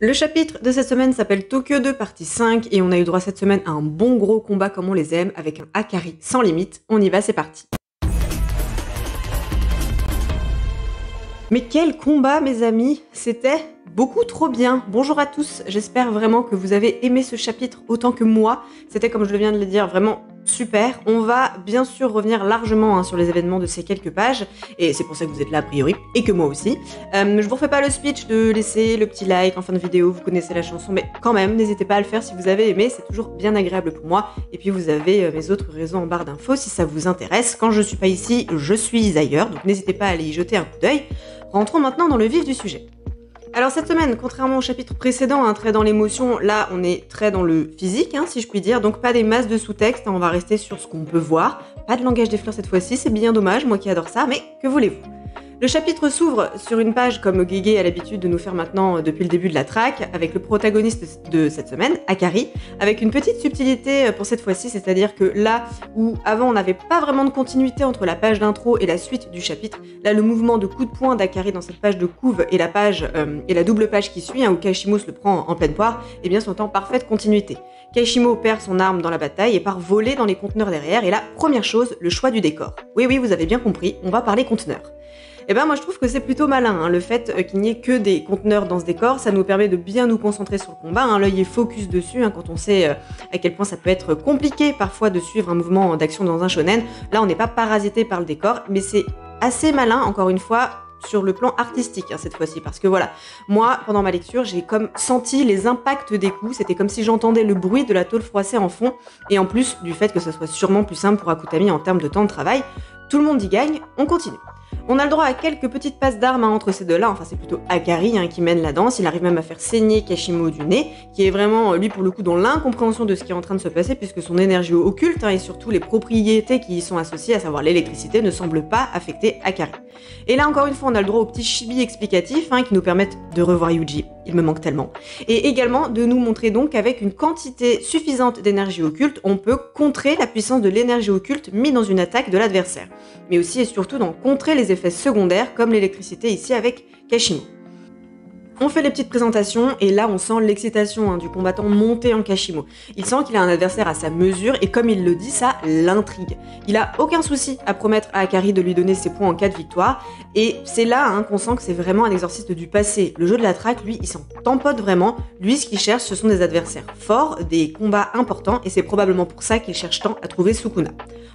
Le chapitre de cette semaine s'appelle Tokyo 2 partie 5 et on a eu droit cette semaine à un bon gros combat comme on les aime avec un Akari sans limite. On y va, c'est parti. Mais quel combat mes amis, c'était beaucoup trop bien. Bonjour à tous, j'espère vraiment que vous avez aimé ce chapitre autant que moi. C'était, comme je viens de le dire, vraiment super. On va bien sûr revenir largement sur les événements de ces quelques pages, et c'est pour ça que vous êtes là a priori, et que moi aussi. Je vous refais pas le speech de laisser le petit like en fin de vidéo, vous connaissez la chanson, mais quand même, n'hésitez pas à le faire si vous avez aimé, c'est toujours bien agréable pour moi. Et puis vous avez mes autres réseaux en barre d'infos si ça vous intéresse. Quand je suis pas ici, je suis ailleurs, donc n'hésitez pas à aller y jeter un coup d'œil. Rentrons maintenant dans le vif du sujet. Alors cette semaine, contrairement au chapitre précédent, très dans l'émotion, là on est très dans le physique, si je puis dire, donc pas des masses de sous-texte, on va rester sur ce qu'on peut voir. Pas de langage des fleurs cette fois-ci, c'est bien dommage, moi qui adore ça, mais que voulez-vous ? Le chapitre s'ouvre sur une page comme Gege a l'habitude de nous faire maintenant depuis le début de la track, avec le protagoniste de cette semaine, Akari, avec une petite subtilité pour cette fois-ci, c'est-à-dire que là où avant on n'avait pas vraiment de continuité entre la page d'intro et la suite du chapitre, là le mouvement de coup de poing d'Akari dans cette page de couve et la double page qui suit, où Kashimo se le prend en pleine poire, eh bien sont en parfaite continuité. Kashimo perd son arme dans la bataille et part voler dans les conteneurs derrière, et là, première chose, le choix du décor. Oui, vous avez bien compris, on va parler conteneurs. Et ben moi je trouve que c'est plutôt malin, le fait qu'il n'y ait que des conteneurs dans ce décor, ça nous permet de bien nous concentrer sur le combat, l'œil est focus dessus, quand on sait à quel point ça peut être compliqué parfois de suivre un mouvement d'action dans un shonen. Là on n'est pas parasité par le décor, mais c'est assez malin encore une fois sur le plan artistique cette fois-ci, parce que voilà, moi pendant ma lecture j'ai comme senti les impacts des coups, c'était comme si j'entendais le bruit de la tôle froissée en fond, et en plus du fait que ce soit sûrement plus simple pour Akutami en termes de temps de travail, tout le monde y gagne, on continue. On a le droit à quelques petites passes d'armes entre ces deux-là, enfin c'est plutôt Akari qui mène la danse, il arrive même à faire saigner Kashimo du nez, qui est vraiment, lui pour le coup, dans l'incompréhension de ce qui est en train de se passer, puisque son énergie occulte, et surtout les propriétés qui y sont associées, à savoir l'électricité, ne semblent pas affecter Akari. Et là encore une fois, on a le droit aux petits chibi explicatifs, qui nous permettent de revoir Yuji, il me manque tellement, et également de nous montrer donc qu'avec une quantité suffisante d'énergie occulte, on peut contrer la puissance de l'énergie occulte mise dans une attaque de l'adversaire, mais aussi et surtout d'en contrer les effets secondaires comme l'électricité ici avec Kashimo. On fait les petites présentations et là on sent l'excitation du combattant monter en Kashimo. Il sent qu'il a un adversaire à sa mesure et comme il le dit, ça l'intrigue. Il a aucun souci à promettre à Akari de lui donner ses points en cas de victoire et c'est là qu'on sent que c'est vraiment un exorciste du passé. Le jeu de la track, lui, il s'en tampote vraiment. Lui, ce qu'il cherche, ce sont des adversaires forts, des combats importants et c'est probablement pour ça qu'il cherche tant à trouver Sukuna.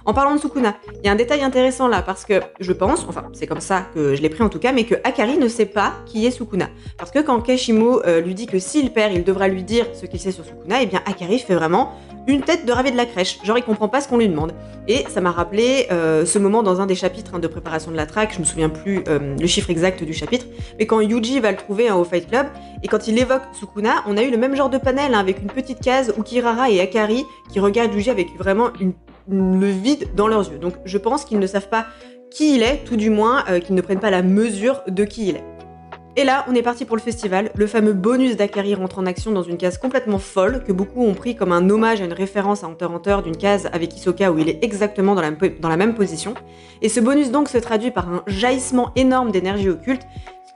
En parlant de Sukuna, il y a un détail intéressant là parce que je pense, enfin c'est comme ça que je l'ai pris en tout cas, mais que Akari ne sait pas qui est Sukuna. Parce que quand Kashimo lui dit que s'il perd, il devra lui dire ce qu'il sait sur Sukuna, et bien Akari fait vraiment une tête de ravi de la crèche, genre il comprend pas ce qu'on lui demande. Et ça m'a rappelé ce moment dans un des chapitres de préparation de la track, je me souviens plus le chiffre exact du chapitre, mais quand Yuji va le trouver au Fight Club, et quand il évoque Sukuna, on a eu le même genre de panel avec une petite case où Kirara et Akari qui regardent Yuji avec vraiment le vide dans leurs yeux. Donc je pense qu'ils ne savent pas qui il est, tout du moins qu'ils ne prennent pas la mesure de qui il est. Et là, on est parti pour le festival. Le fameux bonus d'Akari rentre en action dans une case complètement folle, que beaucoup ont pris comme un hommage à une référence à Hunter x Hunter d'une case avec Hisoka où il est exactement dans la même position. Et ce bonus donc se traduit par un jaillissement énorme d'énergie occulte,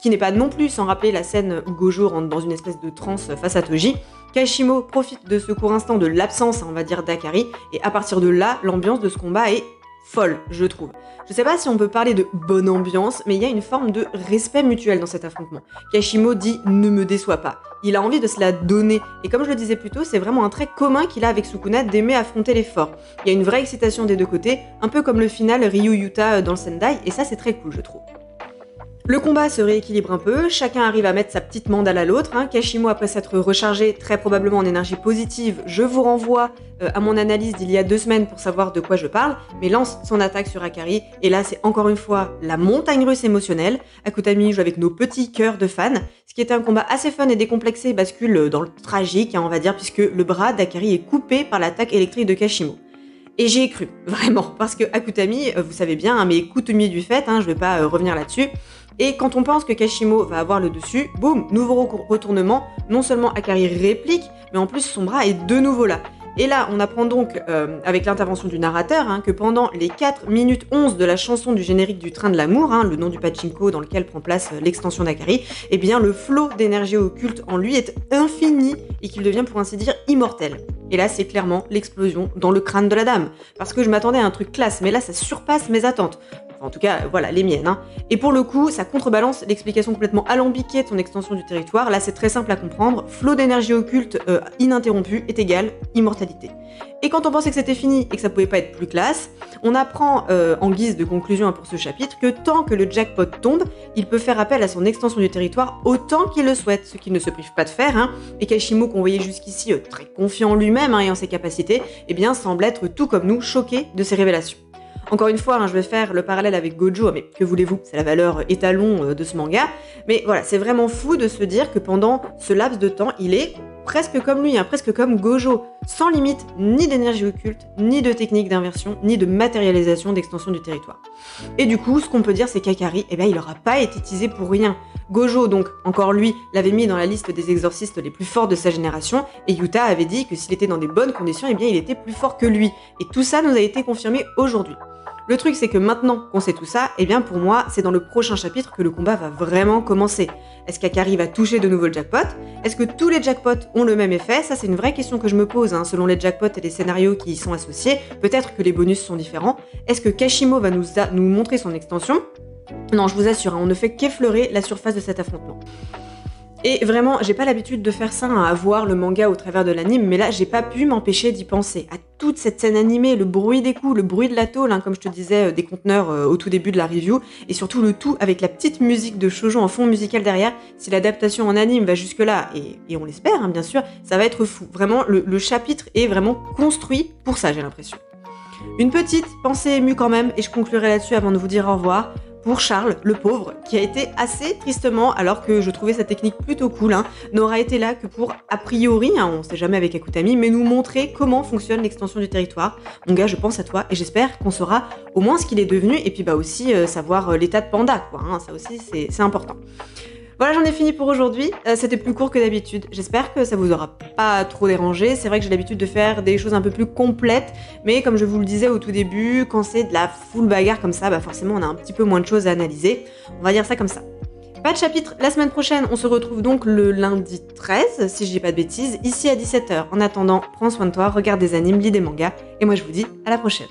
qui n'est pas non plus sans rappeler la scène où Gojo rentre dans une espèce de transe face à Toji. Kashimo profite de ce court instant de l'absence, on va dire, d'Akari, et à partir de là, l'ambiance de ce combat est folle, je trouve. Je sais pas si on peut parler de bonne ambiance, mais il y a une forme de respect mutuel dans cet affrontement. Kashimo dit « ne me déçois pas ». Il a envie de se la donner, et comme je le disais plus tôt, c'est vraiment un trait commun qu'il a avec Sukuna d'aimer affronter les forts. Il y a une vraie excitation des deux côtés, un peu comme le final Ryu-Yuta dans le Sendai, et ça c'est très cool je trouve. Le combat se rééquilibre un peu, chacun arrive à mettre sa petite mandale à l'autre. Kashimo, après s'être rechargé très probablement en énergie positive, je vous renvoie à mon analyse d'il y a 2 semaines pour savoir de quoi je parle, mais lance son attaque sur Akari, et là c'est encore une fois la montagne russe émotionnelle. Akutami joue avec nos petits cœurs de fans. Ce qui était un combat assez fun et décomplexé bascule dans le tragique, on va dire, puisque le bras d'Akari est coupé par l'attaque électrique de Kashimo. Et j'y ai cru, vraiment, parce que Akutami, vous savez bien, mais coutumier du fait, je vais pas revenir là-dessus. Et quand on pense que Kashimo va avoir le dessus, boum, nouveau retournement, non seulement Akari réplique, mais en plus son bras est de nouveau là. Et là, on apprend donc, avec l'intervention du narrateur, que pendant les 4 minutes 11 de la chanson du générique du Train de l'amour, le nom du pachinko dans lequel prend place l'extension d'Akari, eh bien le flot d'énergie occulte en lui est infini et qu'il devient pour ainsi dire immortel. Et là, c'est clairement l'explosion dans le crâne de la dame. Parce que je m'attendais à un truc classe, mais là, ça surpasse mes attentes. Enfin, en tout cas, voilà, les miennes. Et pour le coup, ça contrebalance l'explication complètement alambiquée de son extension du territoire. Là, c'est très simple à comprendre. Flot d'énergie occulte ininterrompu est égal immortalité. Et quand on pensait que c'était fini et que ça pouvait pas être plus classe, on apprend en guise de conclusion pour ce chapitre que tant que le jackpot tombe, il peut faire appel à son extension du territoire autant qu'il le souhaite, ce qu'il ne se prive pas de faire, et Kashimo, qu'on voyait jusqu'ici très confiant en lui-même et en ses capacités, eh bien semble être tout comme nous choqué de ces révélations. Encore une fois, je vais faire le parallèle avec Gojo, mais que voulez-vous, c'est la valeur étalon de ce manga. Mais voilà, c'est vraiment fou de se dire que pendant ce laps de temps, il est presque comme lui, presque comme Gojo, sans limite ni d'énergie occulte, ni de technique d'inversion, ni de matérialisation d'extension du territoire. Et du coup, ce qu'on peut dire, c'est qu'Akari, il n'aura pas été teasé pour rien. Gojo, donc, encore lui, l'avait mis dans la liste des exorcistes les plus forts de sa génération, et Yuta avait dit que s'il était dans des bonnes conditions, il était plus fort que lui. Et tout ça nous a été confirmé aujourd'hui. Le truc, c'est que maintenant qu'on sait tout ça, pour moi, c'est dans le prochain chapitre que le combat va vraiment commencer. Est-ce qu'Akari va toucher de nouveau le jackpot? Est-ce que tous les jackpots ont le même effet? Ça, c'est une vraie question que je me pose, selon les jackpots et les scénarios qui y sont associés. Peut-être que les bonus sont différents. Est-ce que Kashimo va nous montrer son extension? Non, je vous assure, on ne fait qu'effleurer la surface de cet affrontement. Et vraiment, j'ai pas l'habitude de faire ça, à voir le manga au travers de l'anime, mais là, j'ai pas pu m'empêcher d'y penser. À toute cette scène animée, le bruit des coups, le bruit de la tôle, comme je te disais, des conteneurs au tout début de la review, et surtout le tout avec la petite musique de shoujo en fond musical derrière. Si l'adaptation en anime va jusque-là, et on l'espère, bien sûr, ça va être fou. Vraiment, le chapitre est vraiment construit pour ça, j'ai l'impression. Une petite pensée émue quand même, et je conclurai là-dessus avant de vous dire au revoir, pour Charles, le pauvre, qui a été assez tristement, alors que je trouvais sa technique plutôt cool, n'aura été là que pour, a priori, on sait jamais avec Akutami, mais nous montrer comment fonctionne l'extension du territoire. Mon gars, je pense à toi, et j'espère qu'on saura au moins ce qu'il est devenu, et puis aussi savoir l'état de Panda, quoi, ça aussi c'est important. Voilà, j'en ai fini pour aujourd'hui. C'était plus court que d'habitude. J'espère que ça vous aura pas trop dérangé. C'est vrai que j'ai l'habitude de faire des choses un peu plus complètes, mais comme je vous le disais au tout début, quand c'est de la full bagarre comme ça, forcément on a un petit peu moins de choses à analyser. On va dire ça comme ça. Pas de chapitre la semaine prochaine, on se retrouve donc le lundi 13, si je dis pas de bêtises, ici à 17h. En attendant, prends soin de toi, regarde des animes, lis des mangas, et moi je vous dis à la prochaine.